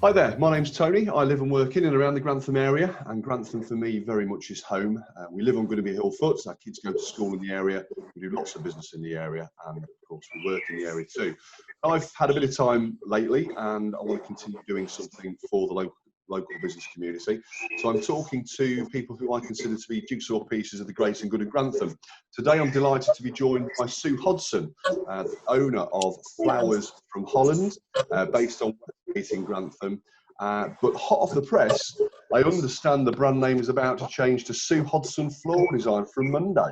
Hi there, my name's Tony. I live and work in and around the Grantham area, and Grantham for me very much is home. We live on Goodby Hill Foot, our kids go to school in the area, we do lots of business in the area, and of course we work in the area too. I've had a bit of time lately and I want to continue doing something for the local business community. So I'm talking to people who I consider to be jigsaw pieces of the great and good of Grantham. Today I'm delighted to be joined by Sue Hodgson, the owner of Flowers from Holland, based on in Grantham. But hot off the press, I understand the brand name is about to change to Sue Hodgson Floor Design from Monday.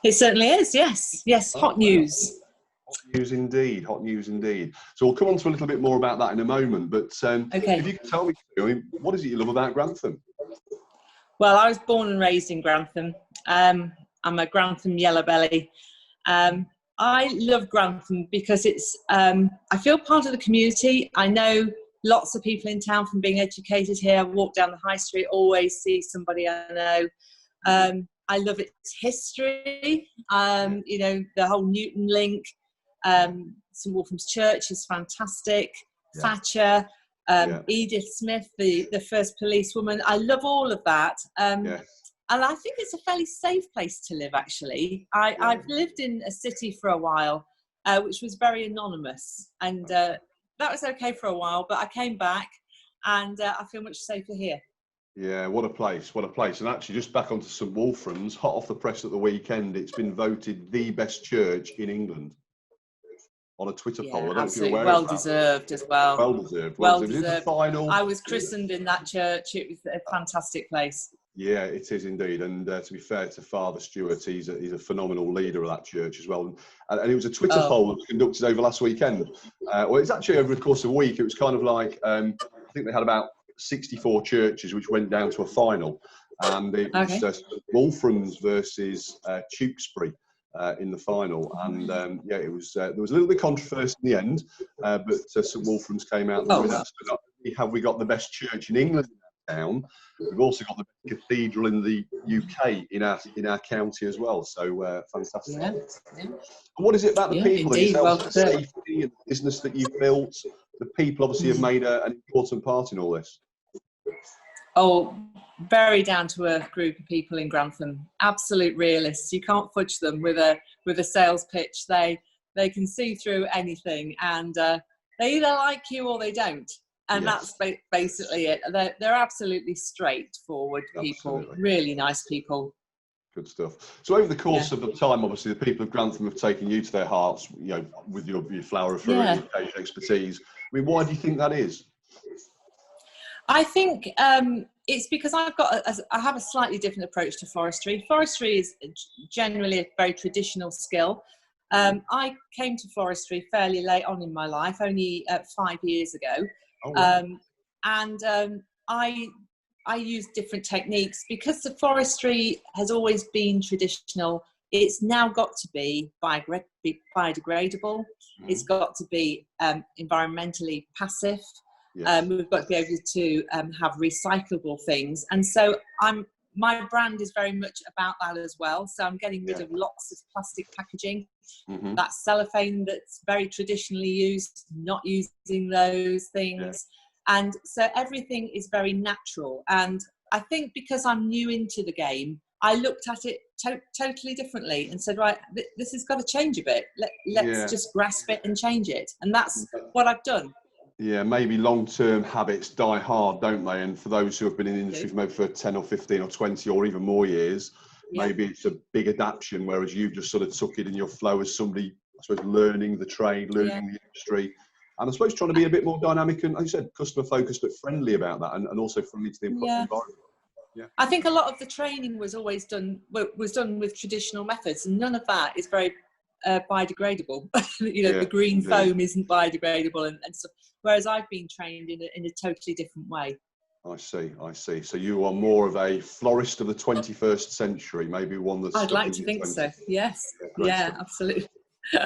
It certainly is, yes. Yes, hot news. Hot news indeed, hot news indeed. So we'll come on to a little bit more about that in a moment, but Okay. if you could tell me, what is it you love about Grantham? Well, I was born and raised in Grantham. I'm a Grantham yellow belly. I love Grantham because it's, I feel part of the community. I know lots of people in town from being educated here. I walk down the high street, always see somebody I know. I love its history, you know, the whole Newton link. St Wolfram's Church is fantastic. Yeah. Thatcher, Edith Smith, the first policewoman. I love all of that. And I think it's a fairly safe place to live, actually. I've lived in a city for a while, which was very anonymous. And that was okay for a while, but I came back and I feel much safer here. Yeah, what a place, what a place. And actually, just back onto St Wolfram's, hot off the press at the weekend, it's been voted the best church in England on a Twitter poll. I don't know if you're aware well of that. Deserved as well. Well deserved. Well deserved. deserved. Is it the final? I was christened in that church. It was a fantastic place. Yeah, it is indeed. And to be fair to Father Stewart, he's a phenomenal leader of that church as well. And it was a Twitter poll that was conducted over last weekend. Well, it's actually over the course of a week. It was kind of like, I think they had about 64 churches which went down to a final. And it was Wolfram's versus Tewkesbury in the final. And yeah, it was there was a little bit of controversy in the end, but St Wolfram's came out the winner. So not only have we got the best church in England town, we've also got the best cathedral in the UK in our county as well. So fantastic. Yeah. And what is it about the people that yourself, the safety and the business that you've built? The people obviously have made an important part in all this. Oh, very down to earth group of people in Grantham. Absolute realists. You can't fudge them with a sales pitch. They can see through anything, and they either like you or they don't. And that's basically it. They're absolutely straightforward people, really nice people. Good stuff. So over the course of the time, obviously, the people of Grantham have taken you to their hearts, you know, with your flower referral expertise. I mean, why do you think that is? I think it's because I have a slightly different approach to forestry. Forestry is generally a very traditional skill. I came to forestry fairly late on in my life, only 5 years ago. Oh, wow. And I use different techniques because the forestry has always been traditional. It's now got to be biodegradable. It's got to be environmentally passive. We've got to be able to have recyclable things. And so my brand is very much about that as well. So I'm getting rid of lots of plastic packaging. That cellophane that's very traditionally used, not using those things. And so everything is very natural. And I think because I'm new into the game, I looked at it totally differently and said, right, this has got to change a bit. Let's just grasp it and change it. And that's what I've done. Yeah, maybe long-term habits die hard, don't they? And for those who have been in the industry maybe for 10 or 15 or 20 or even more years, maybe it's a big adaptation, whereas you've just sort of took it in your flow as somebody, I suppose, learning the trade, learning the industry, and I suppose trying to be a bit more dynamic and, like you said, customer-focused but friendly about that, and also friendly to the environment. Yeah. I think a lot of the training was always done with traditional methods, and none of that is very biodegradable. You know, the green foam isn't biodegradable and stuff. Whereas I've been trained in a totally different way. I see. So you are more of a florist of the 21st century, maybe one that's... I'd like to think so, yes. Yeah, absolutely.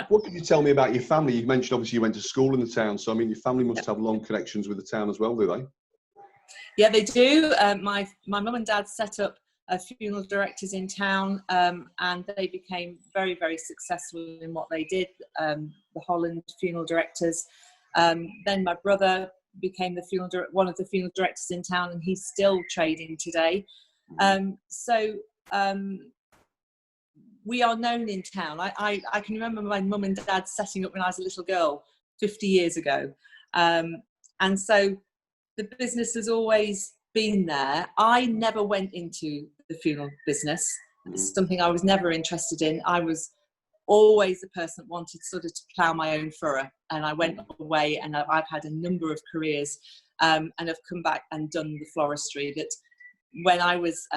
What can you tell me about your family? You mentioned obviously you went to school in the town, so I mean your family must have long connections with the town as well, do they? Yeah, they do. My mum and dad set up funeral directors in town, and they became very, very successful in what they did, the Holland funeral directors. Then my brother became one of the funeral directors in town, and he's still trading today. We are known in town. I can remember my mum and dad setting up when I was a little girl 50 years ago. And so the business has always been there. I never went into the funeral business. It's something I was never interested in. I was always the person that wanted sort of to plough my own furrow. And I went away, and I've had a number of careers, and have come back and done the floristry. That when I was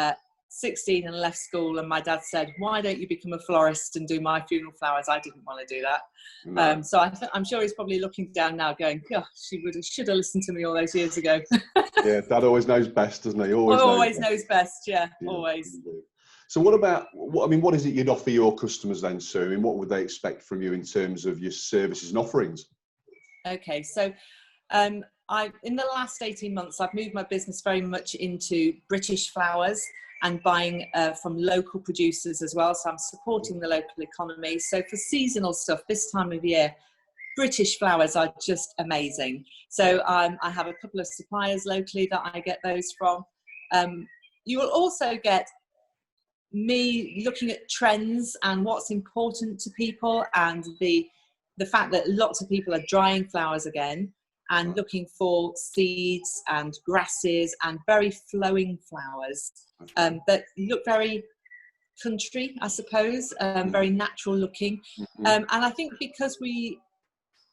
16 and left school, and my dad said, "Why don't you become a florist and do my funeral flowers?" I didn't want to do that. No. So I'm sure he's probably looking down now going, "Gosh, should have listened to me all those years ago." Yeah, Dad always knows best, doesn't he? Always knows best. Yeah, always. So what is it you'd offer your customers then, Sue? And what would they expect from you in terms of your services and offerings? Okay, so in the last 18 months, I've moved my business very much into British flowers and buying from local producers as well. So I'm supporting the local economy. So for seasonal stuff this time of year, British flowers are just amazing. So I have a couple of suppliers locally that I get those from. You will also get me looking at trends and what's important to people, and the fact that lots of people are drying flowers again and looking for seeds and grasses and very flowing flowers that look very country, I suppose, very natural looking. And I think because we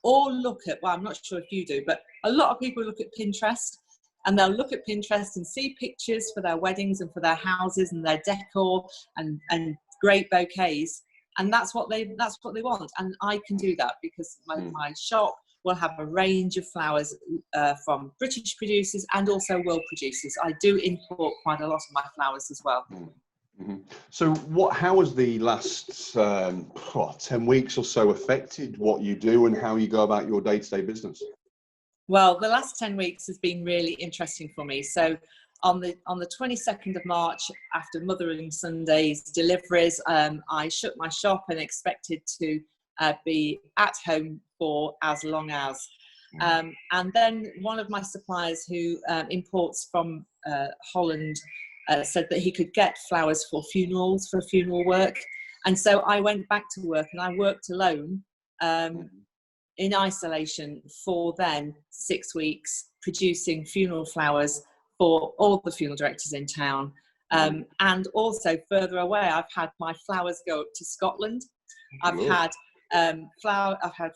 all look at, well, I'm not sure if you do, but a lot of people look at Pinterest, and they'll look at Pinterest and see pictures for their weddings and for their houses and their decor and great bouquets. And that's what they want. And I can do that because my shop will have a range of flowers from British producers and also world producers. I do import quite a lot of my flowers as well. So how has the last 10 weeks or so affected what you do and how you go about your day-to-day business? Well, the last 10 weeks has been really interesting for me. So on the 22nd of March, after Mothering Sunday's deliveries, I shut my shop and expected to be at home for as long as. And then one of my suppliers who imports from Holland said that he could get flowers for funerals, for funeral work. And so I went back to work, and I worked alone in isolation for then 6 weeks, producing funeral flowers for all the funeral directors in town. And also further away, I've had my flowers go up to Scotland. I've had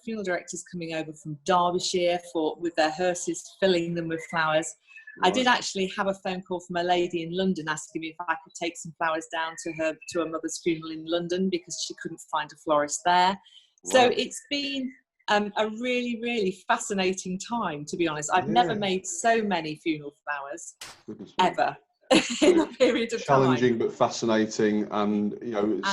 funeral directors coming over from Derbyshire with their hearses, filling them with flowers. Right. I did actually have a phone call from a lady in London asking me if I could take some flowers down to her mother's funeral in London because she couldn't find a florist there. Right. So it's been a really, really fascinating time, to be honest. I've never made so many funeral flowers ever in a period of time. Challenging but fascinating, and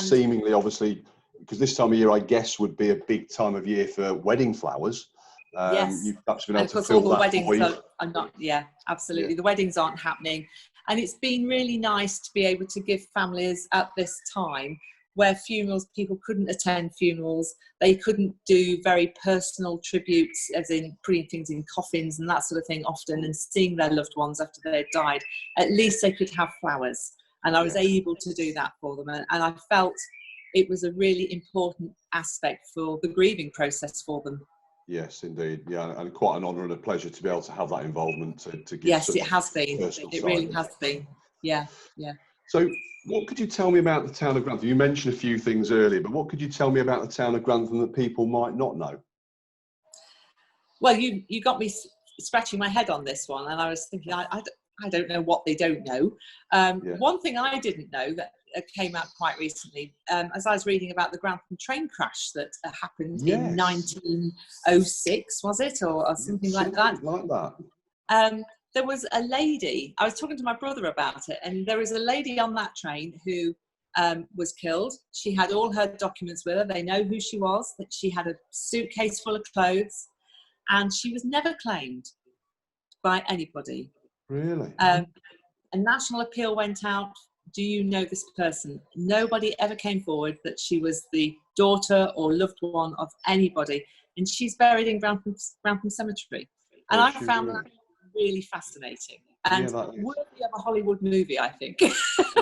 seemingly, obviously, because this time of year, I guess, would be a big time of year for wedding flowers. Yes, you've perhaps been able to because fill all the that weddings are not. Yeah, absolutely. Yeah. The weddings aren't happening, and it's been really nice to be able to give families at this time where people couldn't attend funerals, they couldn't do very personal tributes, as in putting things in coffins and that sort of thing often, and seeing their loved ones after they had died. At least they could have flowers, and I was able to do that for them, and I felt it was a really important aspect for the grieving process for them. Yes, indeed. Yeah, and quite an honour and a pleasure to be able to have that involvement to give. Yes, it has been. It really has been. Yeah, yeah. So what could you tell me about the town of Grantham? You mentioned a few things earlier, but what could you tell me about the town of Grantham that people might not know? Well, you got me scratching my head on this one, and I was thinking, I don't know what they don't know. One thing I didn't know that came out quite recently, as I was reading about the Grantham train crash that happened in 1906, was it, or something like that? Something like that. There was a lady, I was talking to my brother about it, and there was a lady on that train who was killed. She had all her documents with her. They know who she was, that she had a suitcase full of clothes, and she was never claimed by anybody. Really? A national appeal went out. Do you know this person? Nobody ever came forward that she was the daughter or loved one of anybody. And she's buried in Grantham Cemetery. And Yeah, I she's found brilliant. that really fascinating and Yeah, that is. worthy of a Hollywood movie, I think.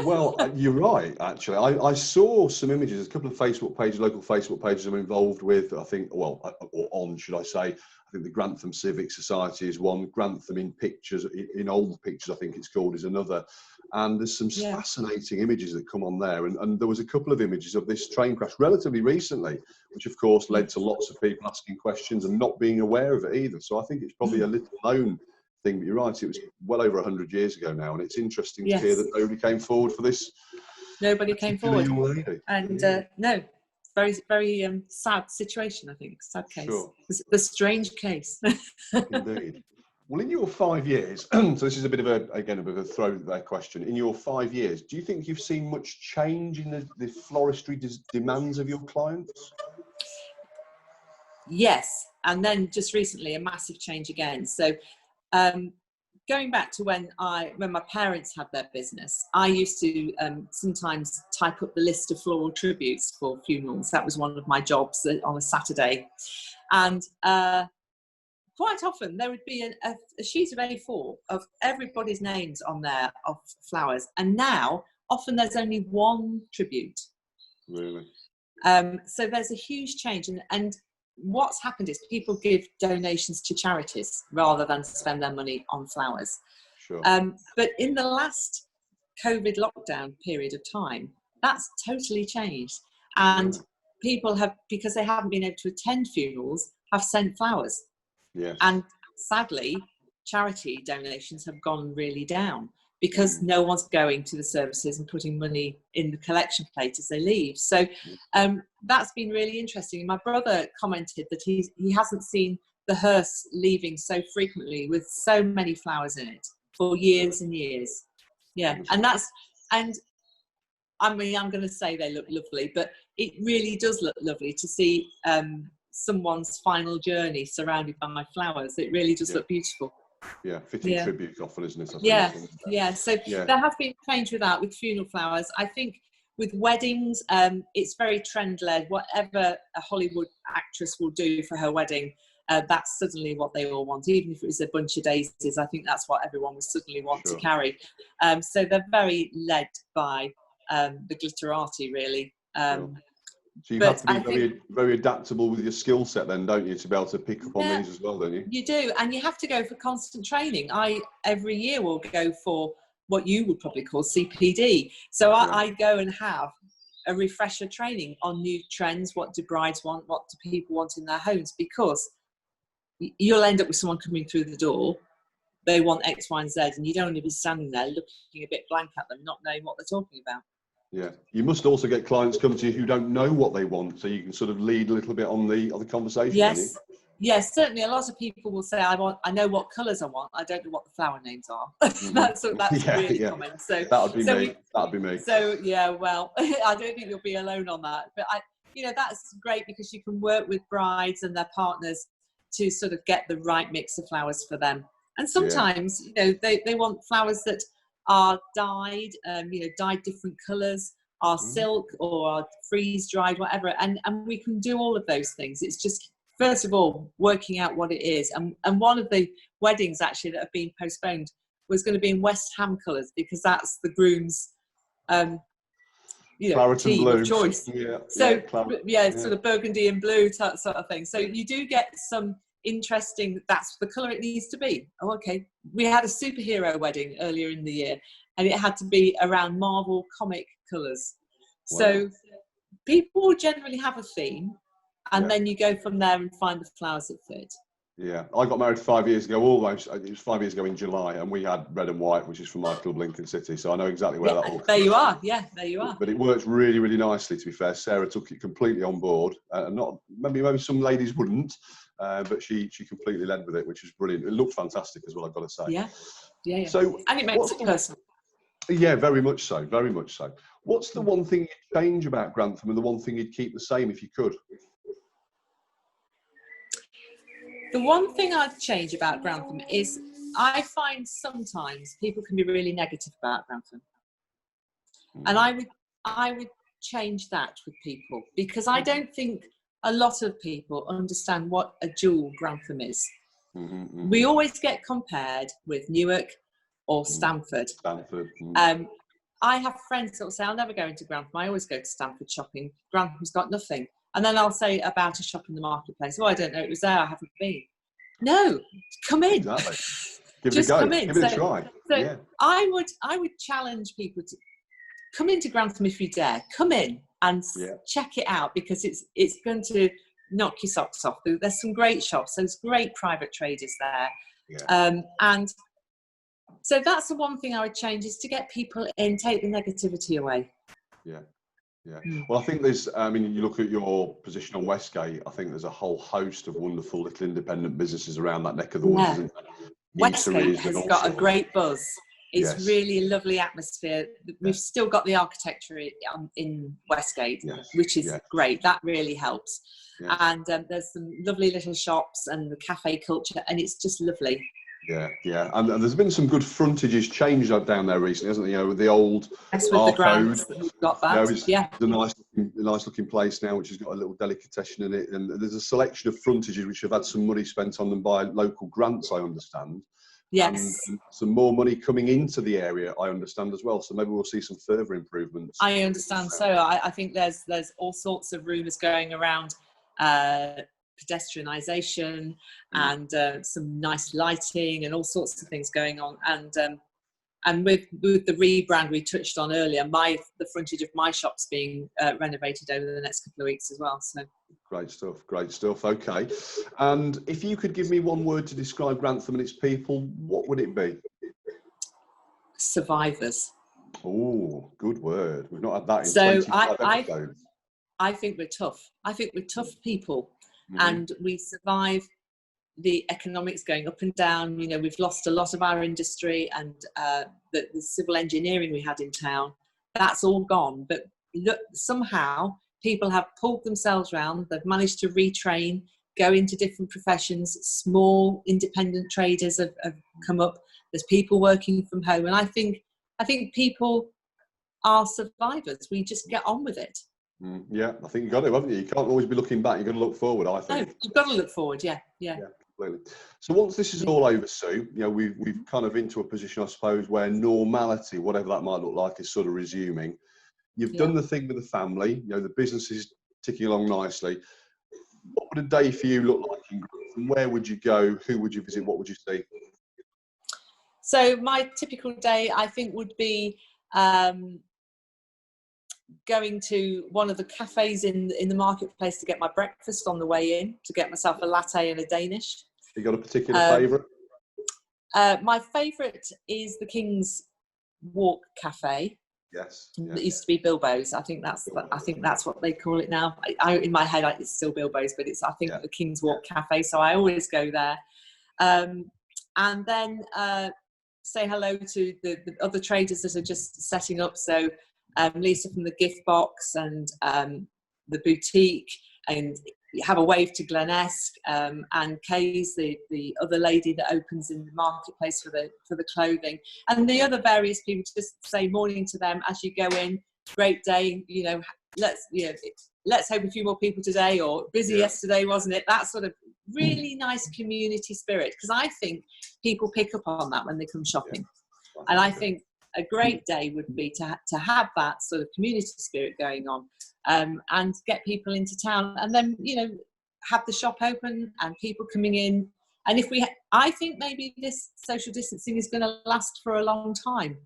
Well, you're right, actually. I saw some images, a couple of Facebook pages, local Facebook pages I'm involved with, I think, well, or on, should I say. I think the Grantham Civic Society is one, Grantham in Pictures, in Old Pictures, I think it's called, is another. And there's some Yeah. fascinating images that come on there. And there was a couple of images of this train crash relatively recently, which of course led to lots of people asking questions and not being aware of it either. So I think it's probably a little known thing, but you're right, it was well over 100 years ago now, and it's interesting to hear Yes. that nobody came forward for this. Nobody came forward. Young lady. And Yeah. no, very, very sad situation, I think. Sad case. Sure. The strange case. Indeed. Well, in your 5 years, so this is a bit of a throwback question. In your 5 years, do you think you've seen much change in the floristry demands of your clients? Yes, and then just recently a massive change again. So going back to when my parents had their business, I used to sometimes type up the list of floral tributes for funerals. That was one of my jobs on a Saturday. And quite often there would be a sheet of A4 of everybody's names on there of flowers. And now often there's only one tribute. Really? So there's a huge change. And what's happened is people give donations to charities rather than spend their money on flowers. Sure. But in the last COVID lockdown period of time, that's totally changed. And people have, because they haven't been able to attend funerals, have sent flowers. Yes. And sadly, charity donations have gone really down because no one's going to the services and putting money in the collection plate as they leave. So that's been really interesting. My brother commented that he hasn't seen the hearse leaving so frequently with so many flowers in it for years and years. Yeah, and I mean, I'm going to say they look lovely, but it really does look lovely to see someone's final journey surrounded by flowers. It really does look beautiful. Yeah, fitting tribute often, isn't it? Yeah. So there has been change with that, with funeral flowers. I think with weddings, it's very trend-led. Whatever a Hollywood actress will do for her wedding, that's suddenly what they all want. Even if it was a bunch of daisies, I think that's what everyone will suddenly want to carry. So they're very led by the glitterati, really. So you have to be very adaptable with your skill set then, don't you, to be able to pick up on these as well, don't you? You do, and you have to go for constant training. Every year will go for what you would probably call CPD. So I go and have a refresher training on new trends, what do brides want, what do people want in their homes, because you'll end up with someone coming through the door, they want X, Y, and Z, and you don't want to be standing there looking a bit blank at them, not knowing what they're talking about. Yeah, you must also get clients come to you who don't know what they want, so you can sort of lead a little bit on the conversation. Yes, yes, certainly. A lot of people will say, "I know what colours I want. I don't know what the flower names are." That's really common. So that would be me. That'd be me. So yeah, well, I don't think you'll be alone on that. But that's great because you can work with brides and their partners to sort of get the right mix of flowers for them. And sometimes, they want flowers that are dyed, dyed different colours, are silk or are freeze dried, whatever. And we can do all of those things. It's just, first of all, working out what it is. And one of the weddings actually that have been postponed was going to be in West Ham colours because that's the groom's, team of choice. Sort of burgundy and blue sort of thing. So you do get some interesting, that's the colour it needs to be. Oh, okay. We had a superhero wedding earlier in the year and it had to be around Marvel comic colours. Wow. So people will generally have a theme and then you go from there and find the flowers that fit. Yeah, I got married 5 years ago, almost. It was 5 years ago in July, and we had red and white, which is from my club, Lincoln City. So I know exactly where that all comes. There you are. Yeah, there you are. But it works really, really nicely, to be fair. Sarah took it completely on board. And not maybe some ladies wouldn't, but she completely led with it, which is brilliant. It looked fantastic as well, I've got to say. Yeah. So, and it makes it personal. Yeah, very much so. Very much so. What's the one thing you'd change about Grantham and the one thing you'd keep the same if you could? The one thing I'd change about Grantham is I find sometimes people can be really negative about Grantham. And I would change that with people because I don't think a lot of people understand what a jewel Grantham is. We always get compared with Newark or Stamford. I have friends that will say, I'll never go into Grantham. I always go to Stamford shopping. Grantham's got nothing. And then I'll say about a shop in the marketplace, oh, I don't know, it was there, I haven't been. No, come in. Exactly. Give Just it a go. come in. Give it a try. So yeah. I would challenge people to come into Grantham if you dare. Come in and check it out, because it's going to knock your socks off. There's some great shops. There's great private traders there. Yeah. And so that's the one thing I would change, is to get people in, take the negativity away. Yeah. Yeah. Well, I think there's, I mean, you look at your position on Westgate, I think there's a whole host of wonderful little independent businesses around that neck of the woods, isn't there? Westgate has got a great buzz. It's really a lovely atmosphere. We've still got the architecture in Westgate, which is great. That really helps. Yeah. And there's some lovely little shops and the cafe culture, and it's just lovely. Yeah. And there's been some good frontages changed down there recently, hasn't there? You know, with the old with the grounds that we've got that. It's a nice looking place now, which has got a little delicatessen in it. And there's a selection of frontages which have had some money spent on them by local grants, I understand. Yes. And some more money coming into the area, I understand as well. So maybe we'll see some further improvements. I understand. So I think there's all sorts of rumours going around. Pedestrianisation and some nice lighting and all sorts of things going on, and with the rebrand we touched on earlier, the frontage of my shop's being renovated over the next couple of weeks as well. So great stuff. Okay, and if you could give me one word to describe Grantham and its people, what would it be? Survivors. Oh, good word. We've not had that in so 25 episodes. I think we're tough. I think we're tough people. And we survive the economics going up and down. You know, we've lost a lot of our industry, and the civil engineering we had in town, that's all gone. But look, somehow people have pulled themselves around. They've managed to retrain, go into different professions. Small independent traders have come up. There's people working from home. And I think people are survivors. We just get on with it. Yeah, I think you've got to, haven't you? You can't always be looking back. You've got to look forward, I think. No, you've got to look forward, yeah, completely. So once this is all over, Sue, you know, we've kind of into a position, I suppose, where normality, whatever that might look like, is sort of resuming. You've done the thing with the family. You know, the business is ticking along nicely. What would a day for you look like in Grantham? Where would you go? Who would you visit? What would you see? So my typical day, I think, would be going to one of the cafes in the marketplace to get my breakfast on the way in, to get myself a latte and a Danish. You got a particular favourite? My favourite is the King's Walk Cafe. Yes. It used to be Bilbo's. I think that's what they call it now. I in my head it's still Bilbo's, but it's the King's Walk Cafe. So I always go there, and then say hello to the other traders that are just setting up. So Lisa from the gift box and the boutique, and have a wave to Glenesk, and Kay's the other lady that opens in the marketplace for the clothing, and the other various people. Just say morning to them as you go in. Great day, you know. Let's hope a few more people today, or busy yesterday, wasn't it? That sort of really nice community spirit, because I think people pick up on that when they come shopping, and I think a great day would be to have that sort of community spirit going on, and get people into town, and then, you know, have the shop open and people coming in. And I think maybe this social distancing is going to last for a long time,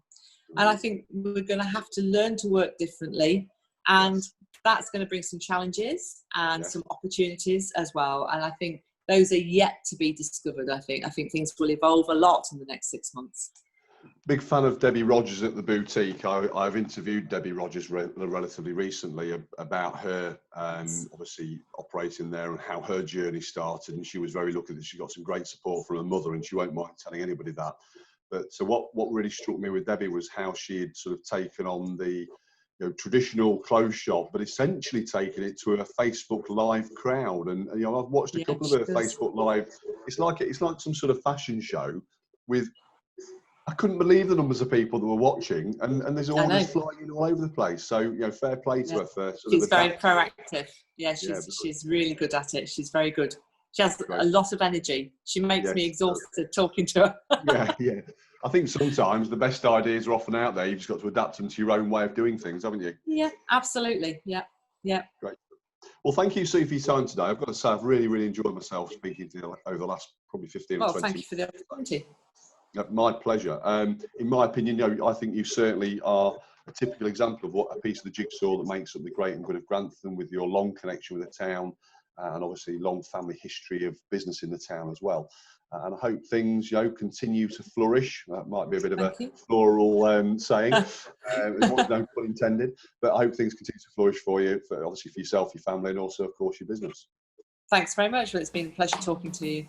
and I think we're going to have to learn to work differently, and that's going to bring some challenges and some opportunities as well. And I think those are yet to be discovered. I think things will evolve a lot in the next 6 months. Big fan of Debbie Rogers at the boutique. I've interviewed Debbie Rogers relatively recently about her obviously operating there and how her journey started, and she was very lucky that she got some great support from her mother, and she won't mind telling anybody that. But so what really struck me with Debbie was how she had sort of taken on the traditional clothes shop, but essentially taken it to a Facebook Live crowd. And I've watched a couple of her Facebook Live. It's like some sort of fashion show with. I couldn't believe the numbers of people that were watching, and there's orders flying in all over the place. So fair play to her for. She's very proactive. Yeah, she's really good at it. She's very good. She has a lot of energy. She makes me exhausted talking to her. Yeah. I think sometimes the best ideas are often out there. You've just got to adapt them to your own way of doing things, haven't you? Yeah, absolutely. Yeah. Great. Well, thank you, Sue, for your time today. I've got to say, I've really, really enjoyed myself speaking to you over the last probably 15 or 20 thank you for the opportunity. My pleasure. In my opinion, I think you certainly are a typical example of what a piece of the jigsaw that makes up the great and good of Grantham, with your long connection with the town and obviously long family history of business in the town as well. And I hope things, continue to flourish. That might be a bit of a floral saying, no pun intended. But I hope things continue to flourish for you, obviously for yourself, your family, and also, of course, your business. Thanks very much. Well, it's been a pleasure talking to you.